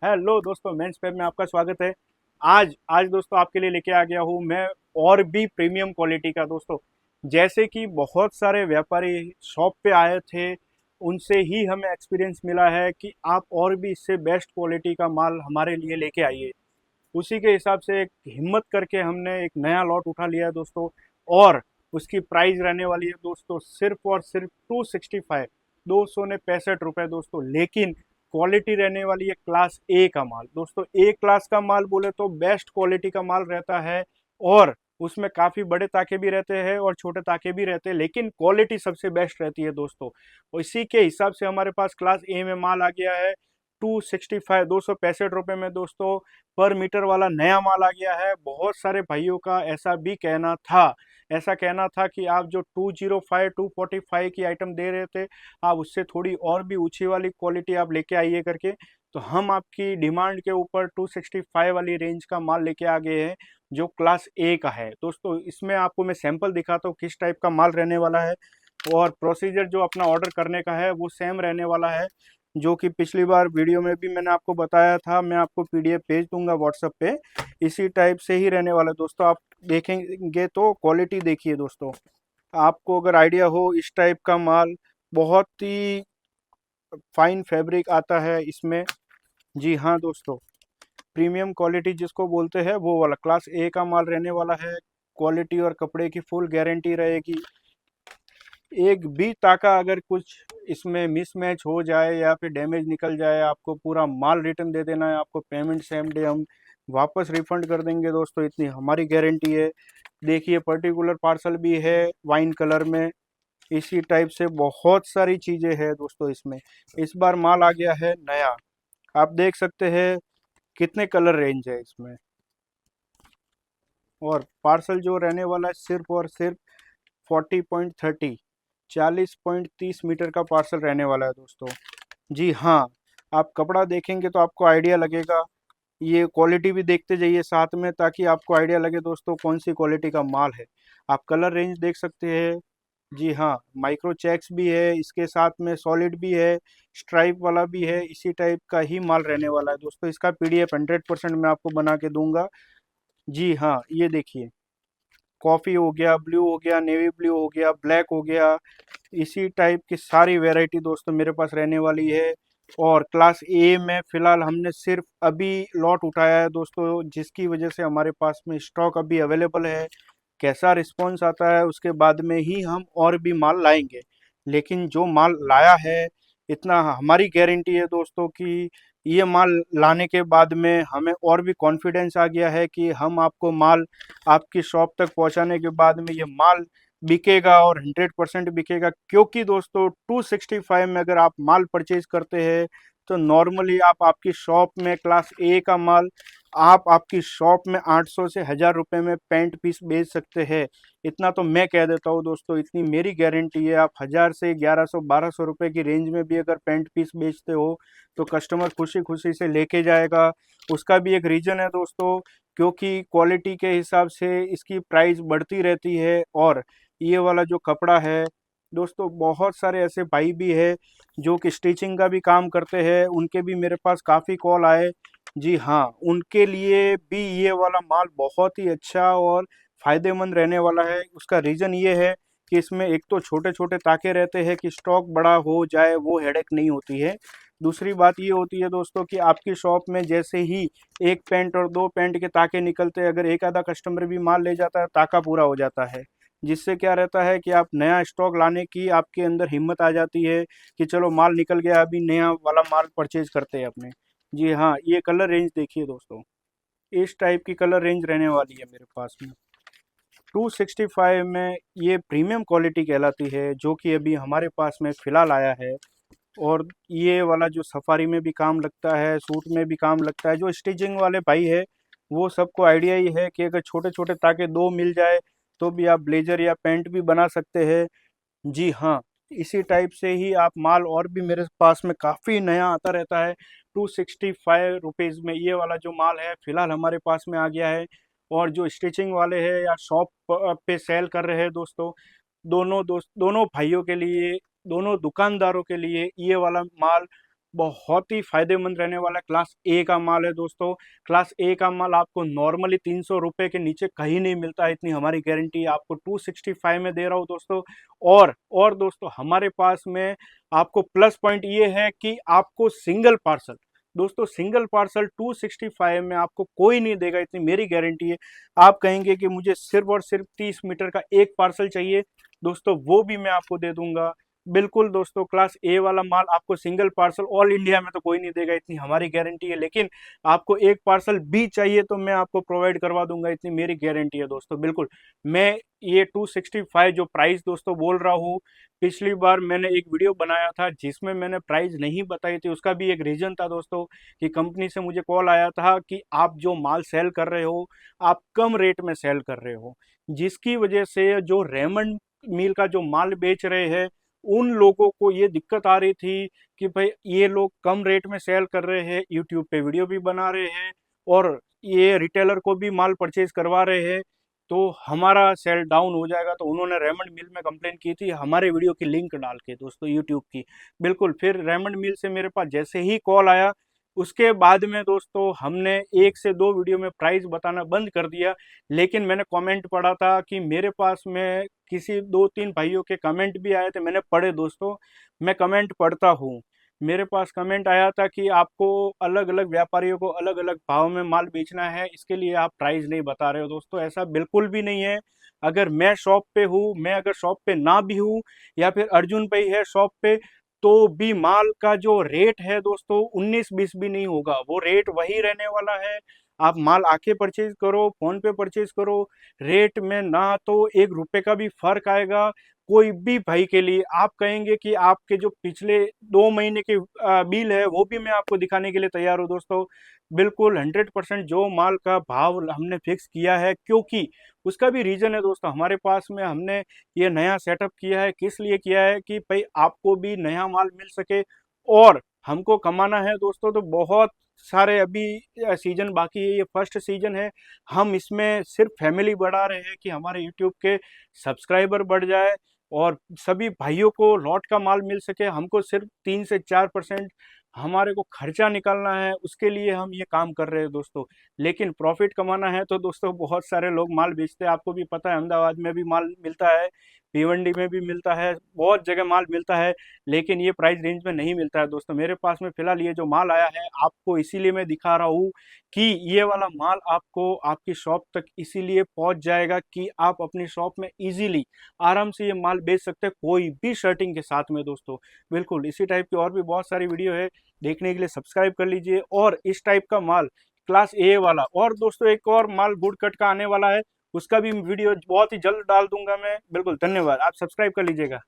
Hello दोस्तों, mains Feb में आपका स्वागत है। आज आज दोस्तों आपके लिए लेके आ गया हूँ मैं और भी प्रीमियम क्वालिटी का दोस्तों। जैसे कि बहुत सारे व्यापारी शॉप पे आए थे, उनसे ही हमें एक्सपीरियंस मिला है कि आप और भी इससे बेस्ट क्वालिटी का माल हमारे लिए लेके आइए। उसी के हिसाब से एक हिम्मत करके हमने एक नया लॉट उठा लिया है दोस्तों। और उसकी प्राइस रहने वाली है दोस्तों सिर्फ और सिर्फ 265, 265 रुपये दोस्तों। लेकिन क्वालिटी रहने वाली है क्लास ए का माल दोस्तों। ए क्लास का माल बोले तो बेस्ट क्वालिटी का माल रहता है। और उसमें काफ़ी बड़े ताके भी रहते हैं और छोटे ताके भी रहते हैं, लेकिन क्वालिटी सबसे बेस्ट रहती है दोस्तों। और इसी के हिसाब से हमारे पास क्लास ए में माल आ गया है 265, 265 रुपये में दोस्तों। पर मीटर वाला नया माल आ गया है। बहुत सारे भाइयों का ऐसा कहना था कि आप जो 205, 245 की आइटम दे रहे थे, आप उससे थोड़ी और भी ऊंची वाली क्वालिटी आप लेके आइए करके। तो हम आपकी डिमांड के ऊपर 265 वाली रेंज का माल लेके आ गए हैं, जो क्लास ए का है दोस्तों। इसमें आपको मैं सैंपल दिखाता हूँ किस टाइप का माल रहने वाला है। और प्रोसीजर जो अपना ऑर्डर करने का है वो सेम रहने वाला है, जो कि पिछली बार वीडियो में भी मैंने आपको बताया था। मैं आपको पीडीएफ भेज दूंगा व्हाट्सएप पे। इसी टाइप से ही रहने वाला है दोस्तों। आप देखेंगे तो क्वालिटी देखिए दोस्तों, आपको अगर आइडिया हो इस टाइप का माल। बहुत ही फाइन फैब्रिक आता है इसमें। जी हाँ दोस्तों, प्रीमियम क्वालिटी जिसको बोलते हैं वो वाला क्लास ए का माल रहने वाला है। क्वालिटी और कपड़े की फुल गारंटी रहेगी। एक भी ताका अगर कुछ इसमें मिसमैच हो जाए या फिर डैमेज निकल जाए, आपको पूरा माल रिटर्न दे देना है। आपको पेमेंट सेम डे हम वापस रिफंड कर देंगे दोस्तों, इतनी हमारी गारंटी है। देखिए पर्टिकुलर पार्सल भी है वाइन कलर में। इसी टाइप से बहुत सारी चीज़ें हैं दोस्तों इसमें। इस बार माल आ गया है नया। आप देख सकते हैं कितने कलर रेंज है इसमें। और पार्सल जो रहने वाला है सिर्फ और सिर्फ 40.30, 40.30 मीटर का पार्सल रहने वाला है दोस्तों। जी हाँ, आप कपड़ा देखेंगे तो आपको आइडिया लगेगा। ये क्वालिटी भी देखते जाइए साथ में, ताकि आपको आइडिया लगे दोस्तों कौन सी क्वालिटी का माल है। आप कलर रेंज देख सकते हैं। जी हाँ, माइक्रो चेक्स भी है इसके साथ में, सॉलिड भी है, स्ट्राइप वाला भी है। इसी टाइप का ही माल रहने वाला है दोस्तों। इसका पीडीएफ 100% मैं आपको बना के दूंगा। जी हाँ, ये देखिए, कॉफ़ी हो गया, ब्लू हो गया, नेवी ब्लू हो गया, ब्लैक हो गया। इसी टाइप की सारी वैरायटी दोस्तों मेरे पास रहने वाली है। और क्लास ए में फ़िलहाल हमने सिर्फ अभी लॉट उठाया है दोस्तों, जिसकी वजह से हमारे पास में स्टॉक अभी अवेलेबल है। कैसा रिस्पॉन्स आता है उसके बाद में ही हम और भी माल लाएंगे। लेकिन जो माल लाया है, इतना हमारी गारंटी है दोस्तों कि ये माल लाने के बाद में हमें और भी कॉन्फिडेंस आ गया है कि हम आपको माल आपकी शॉप तक पहुंचाने के बाद में ये माल बिकेगा और 100% बिकेगा। क्योंकि दोस्तों 265 में अगर आप माल परचेज करते हैं, तो नॉर्मली आप आपकी शॉप में क्लास ए का माल आप आपकी शॉप में 800 से 1000 रुपये में पैंट पीस बेच सकते हैं। इतना तो मैं कह देता हूँ दोस्तों, इतनी मेरी गारंटी है। आप 1000 से 1100, 1200 रुपये की रेंज में भी अगर पैंट पीस बेचते हो, तो कस्टमर खुशी खुशी से लेके जाएगा। उसका भी एक रीज़न है दोस्तों, क्योंकि क्वालिटी के हिसाब से इसकी प्राइस बढ़ती रहती है। और ये वाला जो कपड़ा है दोस्तों, बहुत सारे ऐसे भाई भी है जो कि स्टिचिंग का भी काम करते हैं, उनके भी मेरे पास काफ़ी कॉल आए। जी हाँ, उनके लिए भी ये वाला माल बहुत ही अच्छा और फ़ायदेमंद रहने वाला है। उसका रीज़न ये है कि इसमें एक तो छोटे-छोटे ताके रहते हैं कि स्टॉक बड़ा हो जाए वो हेडेक नहीं होती है। दूसरी बात ये होती है दोस्तों कि आपकी शॉप में जैसे ही 1 पैंट और 2 पैंट के ताके निकलते हैं, अगर एक आधा कस्टमर भी माल ले जाता है, ताका पूरा हो जाता है। जिससे क्या रहता है कि आप नया स्टॉक लाने की आपके अंदर हिम्मत आ जाती है कि चलो माल निकल गया, अभी नया वाला माल परचेज़ करते हैं अपने। जी हाँ, ये कलर रेंज देखिए दोस्तों, इस टाइप की कलर रेंज रहने वाली है मेरे पास में। 265 में ये प्रीमियम क्वालिटी कहलाती है, जो कि अभी हमारे पास में फ़िलहाल आया है। और ये वाला जो सफारी में भी काम लगता है, सूट में भी काम लगता है। जो स्टिचिंग वाले भाई है, वो सबको आइडिया ही है कि अगर छोटे-छोटे ताके 2 मिल जाए, तो भी आप ब्लेज़र या पैंट भी बना सकते हैं। जी हाँ, इसी टाइप से ही आप माल और भी मेरे पास में काफ़ी नया आता रहता है। 265 रुपीज़ में ये वाला जो माल है फ़िलहाल हमारे पास में आ गया है। और जो स्टिचिंग वाले हैं या शॉप पे सेल कर रहे हैं दोस्तों, दोनों भाइयों के लिए, दोनों दुकानदारों के लिए ये वाला माल बहुत ही फायदेमंद रहने वाला है। क्लास ए का माल है दोस्तों। क्लास ए का माल आपको नॉर्मली 300 रुपये के नीचे कहीं नहीं मिलता है, इतनी हमारी गारंटी है। आपको 265 में दे रहा हूँ दोस्तों। और दोस्तों हमारे पास में आपको प्लस पॉइंट ये है कि आपको सिंगल पार्सल, दोस्तों सिंगल पार्सल 265 में आपको कोई नहीं देगा, इतनी मेरी गारंटी है। आप कहेंगे कि मुझे सिर्फ और सिर्फ 30 मीटर का एक पार्सल चाहिए, दोस्तों वो भी मैं आपको दे दूंगा। बिल्कुल दोस्तों, क्लास ए वाला माल आपको सिंगल पार्सल ऑल इंडिया में तो कोई नहीं देगा, इतनी हमारी गारंटी है। लेकिन आपको एक पार्सल भी चाहिए तो मैं आपको प्रोवाइड करवा दूंगा, इतनी मेरी गारंटी है दोस्तों। बिल्कुल, मैं ये 265 जो प्राइस दोस्तों बोल रहा हूँ, पिछली बार मैंने एक वीडियो बनाया था जिसमें मैंने प्राइस नहीं बताई थी। उसका भी एक रीजन था दोस्तों, कि कंपनी से मुझे कॉल आया था कि आप जो माल सेल कर रहे हो आप कम रेट में सेल कर रहे हो, जिसकी वजह से जो रेमंड मिल का जो माल बेच रहे हैं उन लोगों को ये दिक्कत आ रही थी कि भाई ये लोग कम रेट में सेल कर रहे हैं, यूट्यूब पे वीडियो भी बना रहे हैं और ये रिटेलर को भी माल परचेज करवा रहे हैं, तो हमारा सेल डाउन हो जाएगा। तो उन्होंने रेमंड मिल में कंप्लेन की थी हमारे वीडियो की लिंक डाल के दोस्तों, यूट्यूब की। बिल्कुल, फिर रेमंड मिल से मेरे पास जैसे ही कॉल आया, उसके बाद में दोस्तों हमने 1 से 2 वीडियो में प्राइस बताना बंद कर दिया। लेकिन मैंने कमेंट पढ़ा था कि मेरे पास में किसी 2-3 भाइयों के कमेंट भी आए थे, मैंने पढ़े दोस्तों, मैं कमेंट पढ़ता हूँ। मेरे पास कमेंट आया था कि आपको अलग अलग व्यापारियों को अलग अलग भाव में माल बेचना है, इसके लिए आप प्राइस नहीं बता रहे हो। दोस्तों ऐसा बिल्कुल भी नहीं है। अगर मैं शॉप पे हूँ, मैं अगर शॉप पे ना भी हूँ या फिर अर्जुन भाई है शॉप पे, तो भी माल का जो रेट है दोस्तों 19-20 भी नहीं होगा, वो रेट वही रहने वाला है। आप माल आके परचेज करो, फोन पे परचेज करो, रेट में ना तो 1 रुपए का भी फर्क आएगा। कोई भी भाई के लिए आप कहेंगे कि आपके जो पिछले 2 महीने के बिल है वो भी मैं आपको दिखाने के लिए तैयार हूँ दोस्तों। बिल्कुल 100% जो माल का भाव हमने फिक्स किया है, क्योंकि उसका भी रीजन है दोस्तों। हमारे पास में हमने ये नया सेटअप किया है, किस लिए किया है कि भाई आपको भी नया माल मिल सके और हमको कमाना है दोस्तों। तो बहुत सारे अभी सीजन बाकी है, ये फर्स्ट सीजन है, हम इसमें सिर्फ फैमिली बढ़ा रहे हैं कि हमारे यूट्यूब के सब्सक्राइबर बढ़ जाए और सभी भाइयों को लॉट का माल मिल सके। हमको सिर्फ 3 से 4% हमारे को खर्चा निकालना है, उसके लिए हम ये काम कर रहे हैं दोस्तों। लेकिन प्रॉफिट कमाना है तो दोस्तों बहुत सारे लोग माल बेचते हैं, आपको भी पता है, अहमदाबाद में भी माल मिलता है, भिवंडी में भी मिलता है, बहुत जगह माल मिलता है, लेकिन ये प्राइस रेंज में नहीं मिलता है दोस्तों। मेरे पास में फिलहाल ये जो माल आया है आपको इसीलिए मैं दिखा रहा हूँ कि ये वाला माल आपको आपकी शॉप तक इसीलिए पहुंच जाएगा कि आप अपनी शॉप में इजीली आराम से ये माल बेच सकते हैं, कोई भी शर्टिंग के साथ में दोस्तों। बिल्कुल इसी टाइप की और भी बहुत सारी वीडियो है, देखने के लिए सब्सक्राइब कर लीजिए। और इस टाइप का माल क्लास ए वाला, और दोस्तों एक और माल गुड कट का आने वाला है, उसका भी वीडियो बहुत ही जल्द डाल दूंगा मैं। बिल्कुल धन्यवाद, आप सब्सक्राइब कर लीजिएगा।